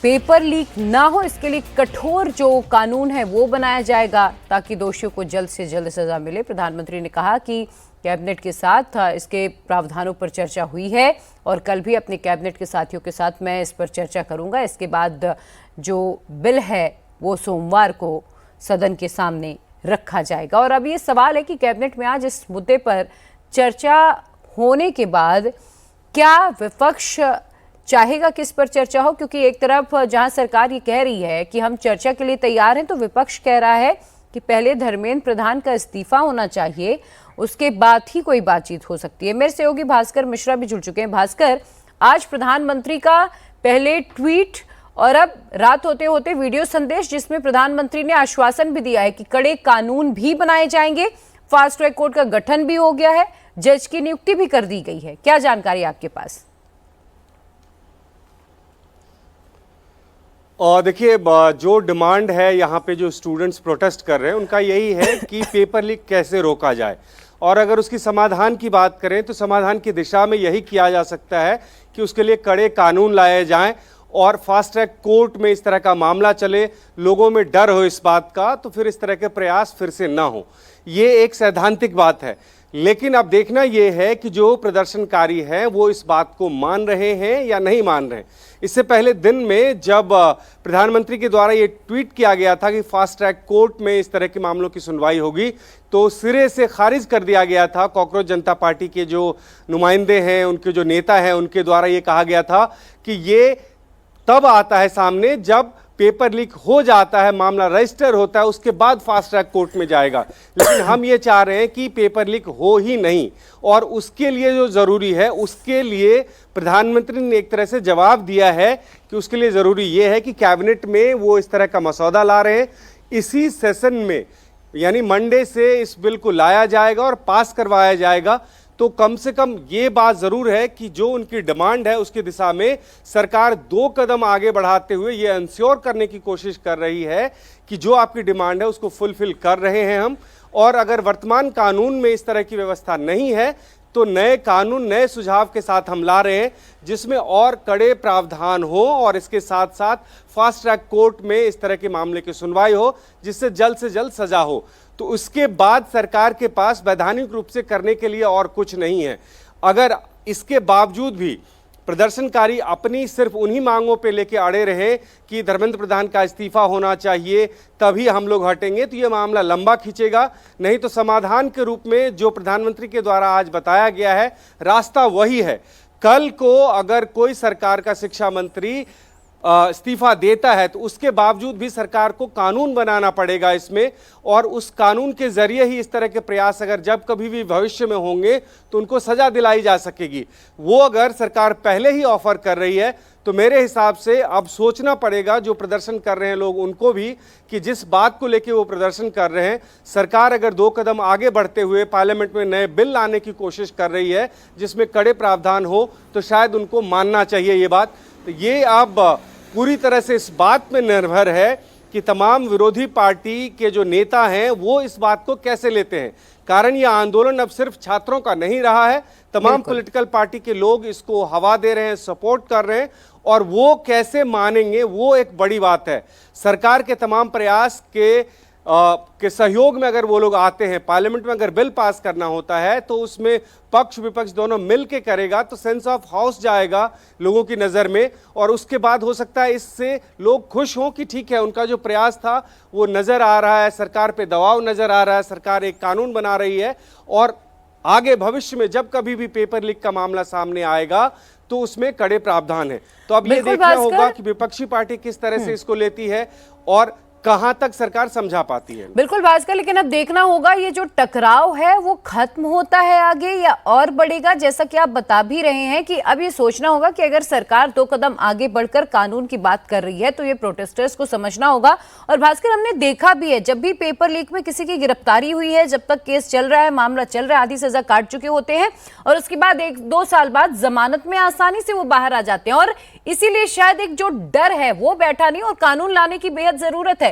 Paper leak ना हो, इसके लिए कठोर जो कानून है वो बनाया जाएगा ताकि दोषियों को जल्द से जल्द सजा मिले। प्रधानमंत्री ने कहा कि कैबिनेट के साथ इसके प्रावधानों पर चर्चा हुई है और कल भी अपने कैबिनेट के साथियों के साथ मैं इस पर चर्चा करूंगा। इसके बाद जो बिल है वो सोमवार को सदन के सामने रखा जाएगा। और अब ये सवाल है कि कैबिनेट में आज इस मुद्दे पर चर्चा होने के बाद क्या विपक्ष चाहेगा कि इस पर चर्चा हो, क्योंकि एक तरफ जहां सरकार ये कह रही है कि हम चर्चा के लिए तैयार हैं, तो विपक्ष कह रहा है कि पहले धर्मेंद्र प्रधान का इस्तीफा होना चाहिए, उसके बाद ही कोई बातचीत हो सकती है। मेरे सहयोगी भास्कर मिश्रा भी जुड़ चुके हैं। भास्कर, आज प्रधानमंत्री का पहले ट्वीट और अब रात होते होते वीडियो संदेश जिसमें प्रधानमंत्री ने आश्वासन भी दिया है कि कड़े कानून भी बनाए जाएंगे, फास्ट ट्रैक कोर्ट का गठन भी हो गया है, जज की नियुक्ति भी कर दी गई है। क्या जानकारी आपके पास? और देखिए, जो डिमांड है यहाँ पे जो स्टूडेंट्स प्रोटेस्ट कर रहे हैं उनका यही है कि पेपर लीक कैसे रोका जाए। और अगर उसकी समाधान की बात करें तो समाधान की दिशा में यही किया जा सकता है कि उसके लिए कड़े कानून लाए जाएं और फास्ट ट्रैक कोर्ट में इस तरह का मामला चले, लोगों में डर हो इस बात का, तो फिर इस तरह के प्रयास फिर से ना हो। ये एक सैद्धांतिक बात है। लेकिन अब देखना यह है कि जो प्रदर्शनकारी हैं वो इस बात को मान रहे हैं या नहीं मान रहे हैं। इससे पहले दिन में जब प्रधानमंत्री के द्वारा ये ट्वीट किया गया था कि फास्ट ट्रैक कोर्ट में इस तरह के मामलों की सुनवाई होगी, तो सिरे से खारिज कर दिया गया था। कॉकरोच जनता पार्टी के जो नुमाइंदे हैं, उनके जो नेता हैं, उनके द्वारा ये कहा गया था कि ये तब आता है सामने जब पेपर लीक हो जाता है, मामला रजिस्टर होता है, उसके बाद फास्ट ट्रैक कोर्ट में जाएगा। लेकिन हम ये चाह रहे हैं कि पेपर लीक हो ही नहीं, और उसके लिए जो ज़रूरी है उसके लिए प्रधानमंत्री ने एक तरह से जवाब दिया है कि उसके लिए ज़रूरी ये है कि कैबिनेट में वो इस तरह का मसौदा ला रहे हैं। इसी सेशन में यानी मंडे से इस बिल को लाया जाएगा और पास करवाया जाएगा। तो कम से कम ये बात ज़रूर है कि जो उनकी डिमांड है उसकी दिशा में सरकार 2 कदम आगे बढ़ाते हुए ये इंश्योर करने की कोशिश कर रही है कि जो आपकी डिमांड है उसको फुलफिल कर रहे हैं हम। और अगर वर्तमान कानून में इस तरह की व्यवस्था नहीं है तो नए कानून, नए सुझाव के साथ हम ला रहे हैं जिसमें और कड़े प्रावधान हो और इसके साथ साथ फास्ट ट्रैक कोर्ट में इस तरह के मामले की सुनवाई हो जिससे जल्द से जल्द सजा हो। तो उसके बाद सरकार के पास वैधानिक रूप से करने के लिए और कुछ नहीं है। अगर इसके बावजूद भी प्रदर्शनकारी अपनी सिर्फ उन्हीं मांगों पे लेके अड़े रहे कि धर्मेंद्र प्रधान का इस्तीफा होना चाहिए तभी हम लोग हटेंगे, तो ये मामला लंबा खींचेगा। नहीं तो समाधान के रूप में जो प्रधानमंत्री के द्वारा आज बताया गया है रास्ता वही है। कल को अगर कोई सरकार का शिक्षा मंत्री इस्तीफा देता है तो उसके बावजूद भी सरकार को कानून बनाना पड़ेगा इसमें, और उस कानून के जरिए ही इस तरह के प्रयास अगर जब कभी भी भविष्य में होंगे तो उनको सजा दिलाई जा सकेगी। वो अगर सरकार पहले ही ऑफर कर रही है तो मेरे हिसाब से अब सोचना पड़ेगा जो प्रदर्शन कर रहे हैं लोग उनको भी कि जिस बात को लेके वो प्रदर्शन कर रहे हैं, सरकार अगर 2 कदम आगे बढ़ते हुए पार्लियामेंट में नए बिल लाने की कोशिश कर रही है जिसमें कड़े प्रावधान हो, तो शायद उनको मानना चाहिए ये बात। तो ये अब पूरी तरह से इस बात में निर्भर है कि तमाम विरोधी पार्टी के जो नेता हैं वो इस बात को कैसे लेते हैं। कारण ये आंदोलन अब सिर्फ छात्रों का नहीं रहा है, तमाम पॉलिटिकल पार्टी के लोग इसको हवा दे रहे हैं, सपोर्ट कर रहे हैं, और वो कैसे मानेंगे वो एक बड़ी बात है। सरकार के तमाम प्रयास के सहयोग में अगर वो लोग आते हैं, पार्लियामेंट में अगर बिल पास करना होता है तो उसमें पक्ष विपक्ष दोनों मिल के करेगा तो सेंस ऑफ हाउस जाएगा लोगों की नज़र में, और उसके बाद हो सकता है इससे लोग खुश हों कि ठीक है उनका जो प्रयास था वो नज़र आ रहा है, सरकार पे दबाव नज़र आ रहा है, सरकार एक कानून बना रही है, और आगे भविष्य में जब कभी भी पेपर लीक का मामला सामने आएगा तो उसमें कड़े प्रावधान है। तो अब ये देखना होगा कि विपक्षी पार्टी किस तरह से इसको लेती है और कहां तक सरकार समझा पाती है। बिल्कुल भास्कर, लेकिन अब देखना होगा ये जो टकराव है वो खत्म होता है आगे या और बढ़ेगा। जैसा कि आप बता भी रहे हैं कि अब ये सोचना होगा कि अगर सरकार 2 कदम आगे बढ़कर कानून की बात कर रही है तो ये प्रोटेस्टर्स को समझना होगा। और भास्कर, हमने देखा भी है जब भी पेपर लीक में किसी की गिरफ्तारी हुई है, जब तक केस चल रहा है, मामला चल रहा है, आधी सजा काट चुके होते हैं और उसके बाद 1-2 साल बाद जमानत में आसानी से वो बाहर आ जाते हैं। और इसीलिए शायद एक जो डर है वो बैठा नहीं और कानून लाने की बेहद जरूरत है।